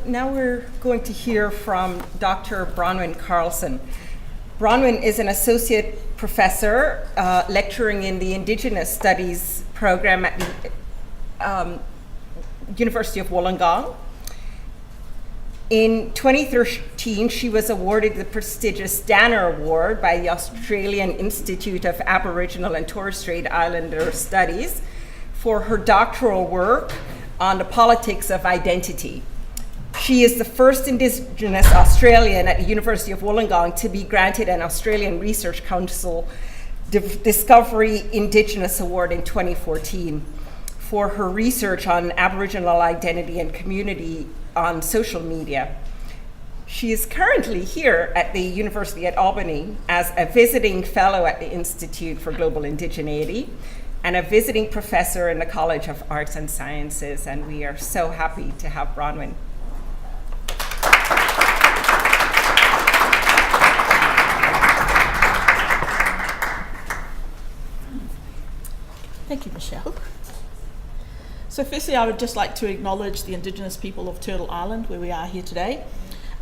Now we're going to hear from Dr. Bronwyn Carlson. Bronwyn is an associate professor lecturing in the Indigenous Studies program at the University of Wollongong. In 2013, she was awarded the prestigious Danner Award by the Australian Institute of Aboriginal and Torres Strait Islander Studies for her doctoral work on the politics of identity. She is the first Indigenous Australian at the University of Wollongong to be granted an Australian Research Council Discovery Indigenous Award in 2014 for her research on Aboriginal identity and community on social media. She is currently here at the University at Albany as a visiting fellow at the Institute for Global Indigeneity and a visiting professor in the College of Arts and Sciences, and we are so happy to have Bronwyn. Thank you, Michelle. So firstly, I would just like to acknowledge the Indigenous people of Turtle Island, where we are here today.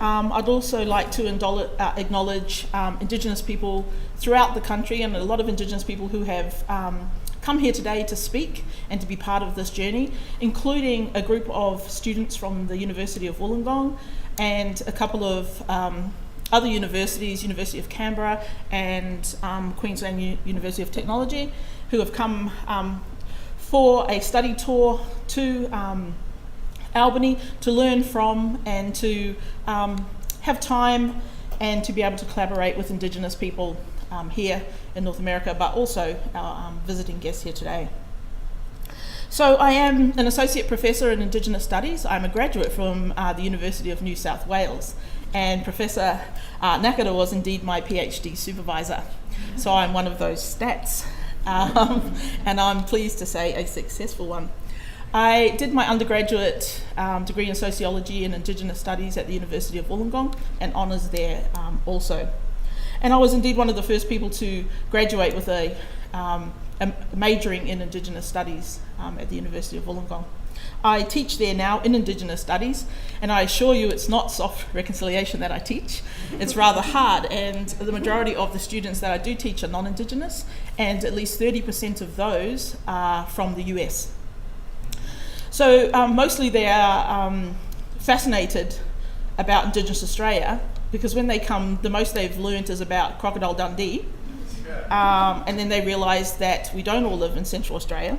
I'd also like to acknowledge Indigenous people throughout the country, and a lot of Indigenous people who have come here today to speak and to be part of this journey, including a group of students from the University of Wollongong and a couple of other universities, University of Canberra and Queensland University of Technology, who have come for a study tour to Albany to learn from and to have time and to be able to collaborate with Indigenous people here in North America, but also our visiting guests here today. So I am an associate professor in Indigenous Studies. I'm a graduate from the University of New South Wales, and Professor Nakata was indeed my PhD supervisor. So I'm one of those stats. And I'm pleased to say a successful one. I did my undergraduate degree in sociology and Indigenous studies at the University of Wollongong and honours there also. And I was indeed one of the first people to graduate with a majoring in Indigenous studies at the University of Wollongong. I teach there now in Indigenous studies, and I assure you it's not soft reconciliation that I teach. It's rather hard, and the majority of the students that I do teach are non-Indigenous, and at least 30% of those are from the US. So mostly they are fascinated about Indigenous Australia, because when they come, the most they've learnt is about Crocodile Dundee, and then they realise that we don't all live in Central Australia,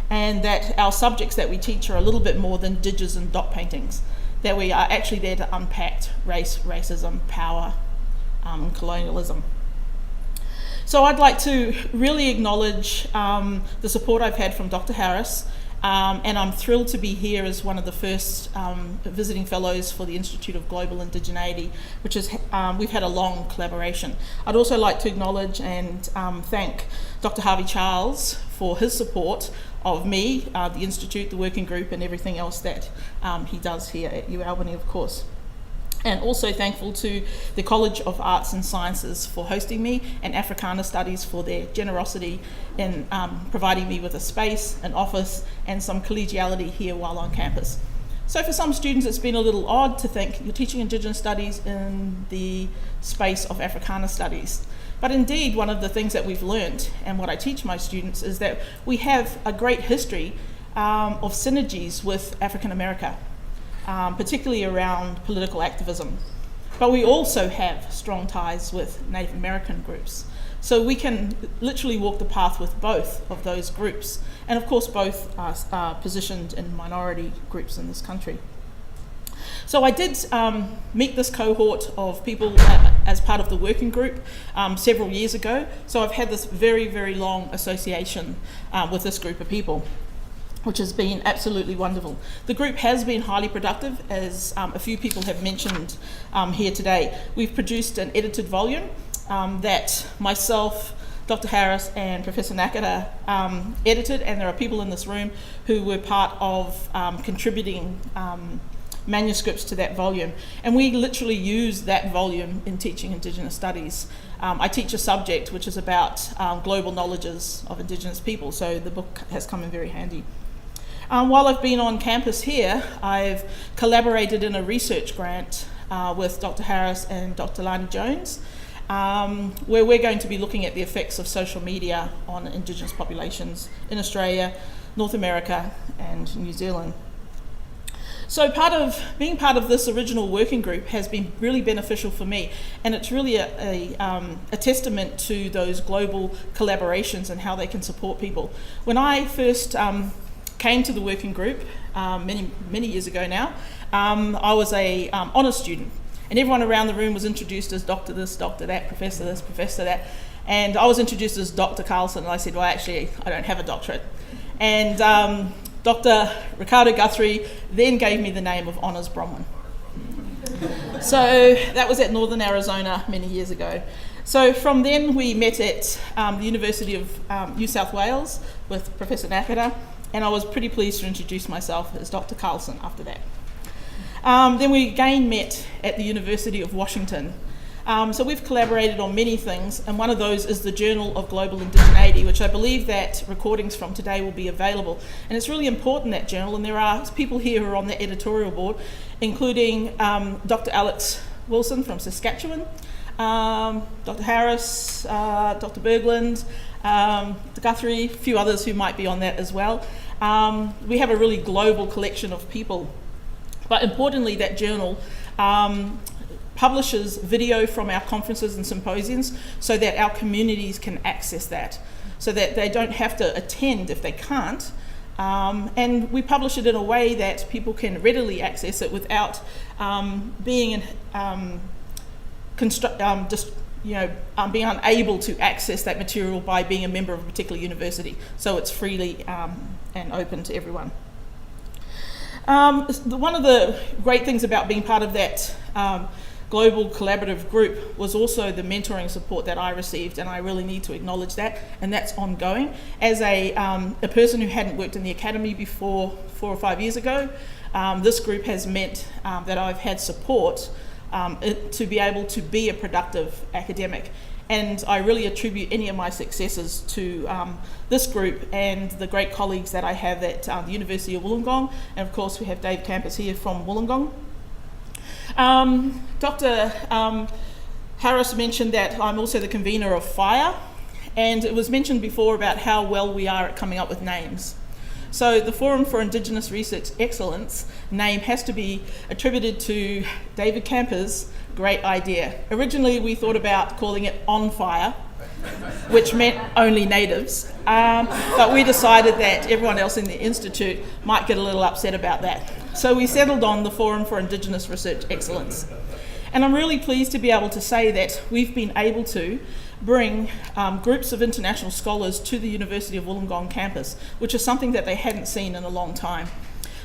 and that our subjects that we teach are a little bit more than diges and dot paintings, that we are actually there to unpack race, racism, power, and colonialism. So I'd like to really acknowledge the support I've had from Dr. Harris, and I'm thrilled to be here as one of the first visiting fellows for the Institute of Global Indigeneity, which is, we've had a long collaboration. I'd also like to acknowledge and thank Dr. Harvey Charles for his support of me, the Institute, the working group, and everything else that he does here at UAlbany, of course. And also thankful to the College of Arts and Sciences for hosting me, and Africana Studies for their generosity in providing me with a space, an office, and some collegiality here while on campus. So for some students, it's been a little odd to think you're teaching Indigenous Studies in the space of Africana Studies. But indeed, one of the things that we've learnt, and what I teach my students, is that we have a great history of synergies with African America, particularly around political activism. But we also have strong ties with Native American groups. So we can literally walk the path with both of those groups. And of course, both are positioned in minority groups in this country. So I did meet this cohort of people as part of the working group several years ago. So I've had this very, very long association with this group of people, which has been absolutely wonderful. The group has been highly productive, as a few people have mentioned here today. We've produced an edited volume that myself, Dr. Harris and Professor Nakata edited, and there are people in this room who were part of contributing manuscripts to that volume. And we literally use that volume in teaching Indigenous studies. I teach a subject which is about global knowledges of Indigenous people, so the book has come in very handy. While I've been on campus here, I've collaborated in a research grant with Dr. Harris and Dr. Lani Jones, where we're going to be looking at the effects of social media on Indigenous populations in Australia, North America and New Zealand. So being part of this original working group has been really beneficial for me, and it's really a testament to those global collaborations and how they can support people. When I first came to the working group many years ago now, I was a honours student, and everyone around the room was introduced as Doctor this, Doctor that, Professor this, Professor that, and I was introduced as Dr. Carlson, and I said, well, actually, I don't have a doctorate. And Dr. Ricardo Guthrie then gave me the name of Honours Bronwyn. So that was at Northern Arizona many years ago. So from then we met at the University of New South Wales with Professor Nakata, and I was pretty pleased to introduce myself as Dr. Carlson after that. Then we again met at the University of Washington. So we've collaborated on many things, and one of those is the Journal of Global Indigeneity, which I believe that recordings from today will be available. And it's really important, that journal, and there are people here who are on the editorial board, including Dr. Alex Wilson from Saskatchewan, Dr. Harris, Dr. Berglund, Dr. Guthrie, a few others who might be on that as well. We have a really global collection of people. But importantly, that journal publishes video from our conferences and symposiums so that our communities can access that, so that they don't have to attend if they can't. And we publish it in a way that people can readily access it without being being unable to access that material by being a member of a particular university. So it's freely and open to everyone. One of the great things about being part of that global collaborative group was also the mentoring support that I received, and I really need to acknowledge that, and that's ongoing. As a person who hadn't worked in the academy before 4 or 5 years ago, this group has meant that I've had support to be able to be a productive academic. And I really attribute any of my successes to this group and the great colleagues that I have at the University of Wollongong, and of course we have Dave Campus here from Wollongong. Dr. Harris mentioned that I'm also the convener of FIRE, and it was mentioned before about how well we are at coming up with names. So the Forum for Indigenous Research Excellence name has to be attributed to David Camper's great idea. Originally we thought about calling it On Fire, which meant only natives, but we decided that everyone else in the Institute might get a little upset about that. So we settled on the Forum for Indigenous Research Excellence. And I'm really pleased to be able to say that we've been able to bring groups of international scholars to the University of Wollongong campus, which is something that they hadn't seen in a long time.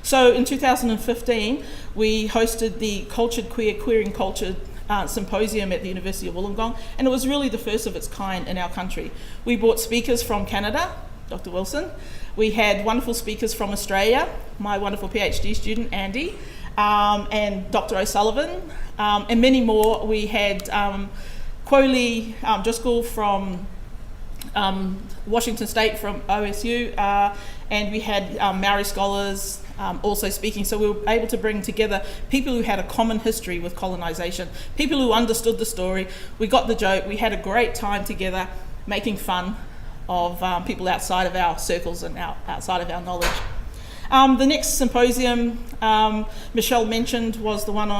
So in 2015, we hosted the Cultured Queer, Queering Culture symposium at the University of Wollongong, and it was really the first of its kind in our country. We brought speakers from Canada, Dr. Wilson. We had wonderful speakers from Australia, my wonderful PhD student, Andy, and Dr. O'Sullivan, and many more. We had Quoli Driscoll from Washington State, from OSU, and we had Maori scholars also speaking. So we were able to bring together people who had a common history with colonisation, people who understood the story. We got the joke. We had a great time together making fun of people outside of our circles and outside of our knowledge. The next symposium Michelle mentioned was the one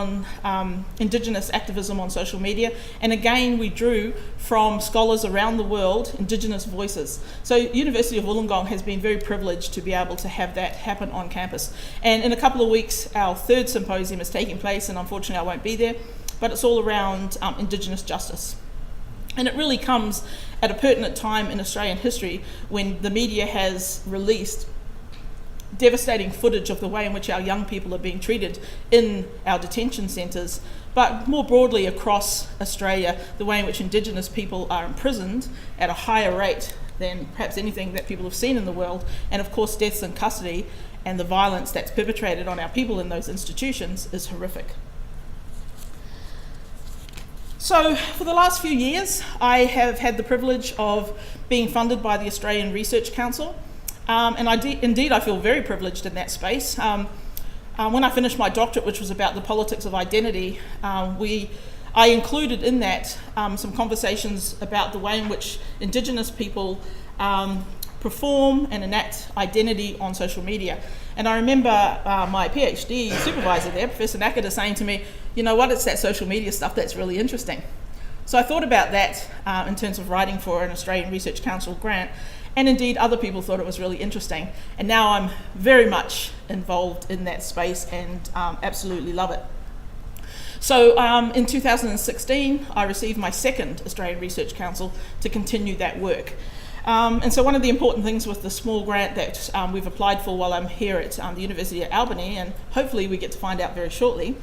on Indigenous activism on social media, and again we drew from scholars around the world, Indigenous voices. So University of Wollongong has been very privileged to be able to have that happen on campus, and in a couple of weeks our third symposium is taking place, and unfortunately I won't be there, but it's all around Indigenous justice. And it really comes at a pertinent time in Australian history when the media has released devastating footage of the way in which our young people are being treated in our detention centres, but more broadly across Australia, the way in which Indigenous people are imprisoned at a higher rate than perhaps anything that people have seen in the world, and of course deaths in custody and the violence that's perpetrated on our people in those institutions is horrific. So for the last few years I have had the privilege of being funded by the Australian Research Council Indeed, I feel very privileged in that space. When I finished my doctorate, which was about the politics of identity, I included in that some conversations about the way in which Indigenous people perform and enact identity on social media. And I remember my PhD supervisor there, Professor Nakada, saying to me, you know what, it's that social media stuff that's really interesting. So I thought about that in terms of writing for an Australian Research Council grant, and indeed other people thought it was really interesting. And now I'm very much involved in that space and absolutely love it. So in 2016, I received my second Australian Research Council to continue that work. And so one of the important things with the small grant that we've applied for while I'm here at the University of Albany, and hopefully we get to find out very shortly,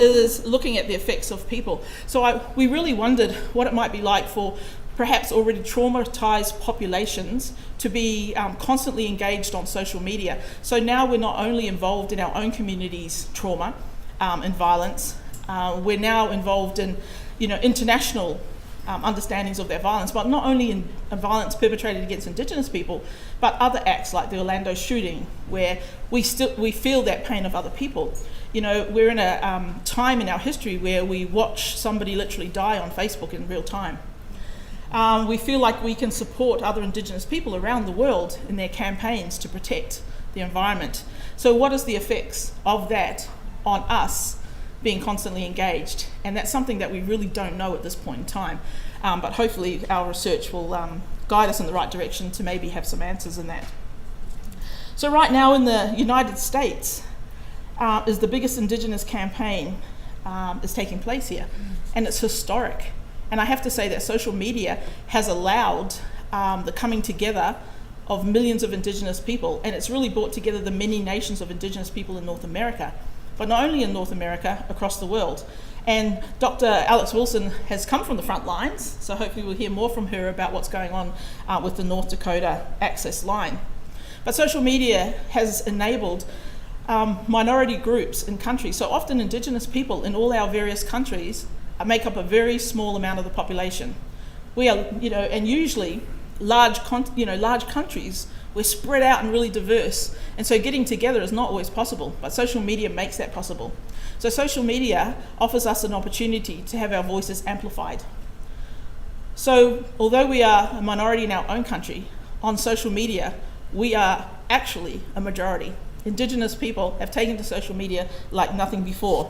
is looking at the effects of people. So we really wondered what it might be like for perhaps already traumatized populations to be constantly engaged on social media. So now we're not only involved in our own community's trauma and violence, we're now involved in international understandings of their violence, but not only in violence perpetrated against Indigenous people, but other acts like the Orlando shooting, where we feel that pain of other people. We're in a time in our history where we watch somebody literally die on Facebook in real time. We feel like we can support other Indigenous people around the world in their campaigns to protect the environment. So what is the effects of that on us being constantly engaged? And that's something that we really don't know at this point in time. But hopefully our research will guide us in the right direction to maybe have some answers in that. So right now in the United States is the biggest Indigenous campaign is taking place here. And it's historic. And I have to say that social media has allowed the coming together of millions of Indigenous people, and it's really brought together the many nations of Indigenous people in North America, but not only in North America, across the world. And Dr. Alex Wilson has come from the front lines, so hopefully we'll hear more from her about what's going on with the North Dakota access line. But social media has enabled minority groups in countries. So often Indigenous people in all our various countries make up a very small amount of the population. We are, and usually large countries, we're spread out and really diverse, and so getting together is not always possible, but social media makes that possible. So social media offers us an opportunity to have our voices amplified. So although we are a minority in our own country, on social media, we are actually a majority. Indigenous people have taken to social media like nothing before.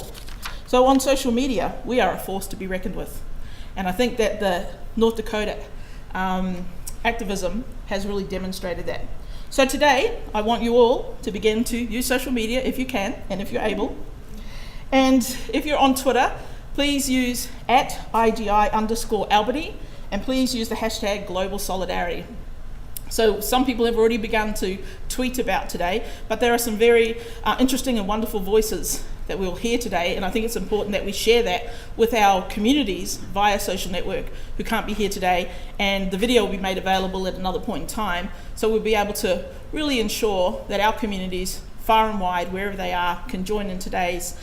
So on social media, we are a force to be reckoned with. And I think that the North Dakota activism has really demonstrated that. So today, I want you all to begin to use social media if you can and if you're able. And if you're on Twitter, please use @IGI_Albany, and please use the hashtag Global Solidarity. So some people have already begun to tweet about today, but there are some very interesting and wonderful voices that we'll hear today, and I think it's important that we share that with our communities via social network who can't be here today, and the video will be made available at another point in time, so we'll be able to really ensure that our communities, far and wide, wherever they are, can join in today's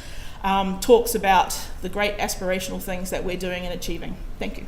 talks about the great aspirational things that we're doing and achieving. Thank you.